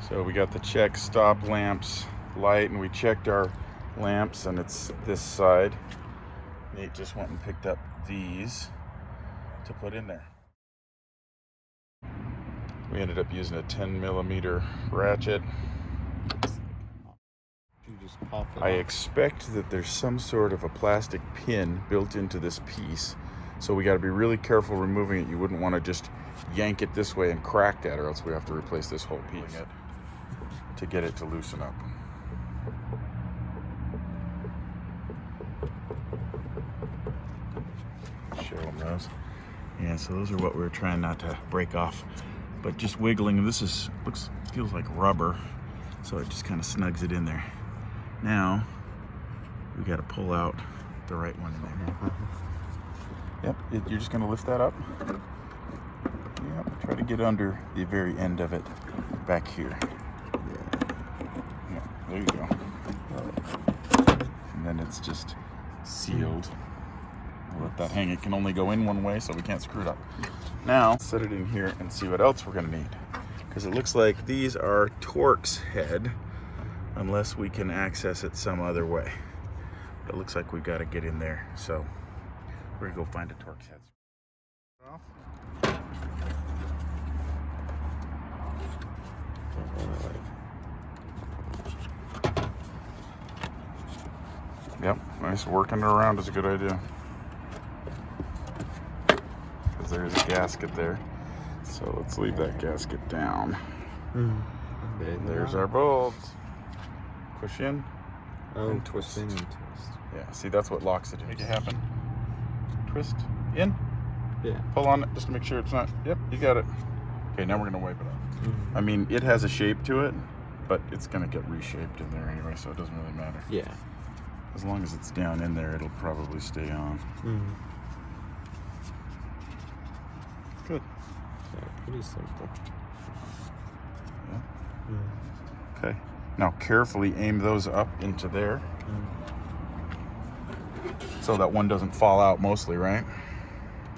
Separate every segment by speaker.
Speaker 1: So we got the check stop lamps light, and we checked our lamps, and it's this side. Nate just went and picked up these to put in there. We ended up using a 10mm ratchet.
Speaker 2: You just pop it
Speaker 1: I
Speaker 2: off.
Speaker 1: expect that there's some sort of a plastic pin built into this piece, so we got to be really careful removing it. You wouldn't want to just yank it this way and crack that, or else we have to replace this whole piece to get it to loosen up. Show them those. Yeah, so those are what we were trying not to break off, but just wiggling. This feels like rubber, so it just kind of snugs it in there. Now we got to pull out the right one in there. Yep, you're just going to lift that up. Yep, try to get under the very end of it back here. Yeah, there you go. And then it's just sealed. We'll let that hang. It can only go in one way, so we can't screw it up. Now, set it in here and see what else we're going to need. Because it looks like these are Torque's head, unless we can access it some other way. But it looks like we've got to get in there, so we're going to go find a Torque's head. Yep, nice. Working it around is a good idea. Because there's a gasket there. So let's leave that gasket down. There's our bolts. Push in.
Speaker 2: Oh,
Speaker 1: and
Speaker 2: twist in and twist.
Speaker 1: Yeah, see, that's what locks it in. Make it happen. Twist in.
Speaker 2: Yeah.
Speaker 1: Pull on it just to make sure it's not. Yep, you got it. Okay, now we're going to wipe it out. I mean, it has a shape to it, but it's going to get reshaped in there anyway, so it doesn't really matter.
Speaker 2: Yeah.
Speaker 1: As long as it's down in there, it'll probably stay on. Good.
Speaker 2: Yeah, pretty simple.
Speaker 1: Yeah. Okay. Now carefully aim those up into there. So that one doesn't fall out mostly, right?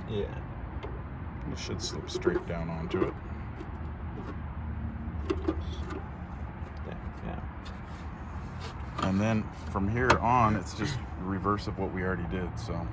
Speaker 2: Yeah.
Speaker 1: It should slip straight down onto it.
Speaker 2: Yeah.
Speaker 1: And then from here on, it's just reverse of what we already did, so.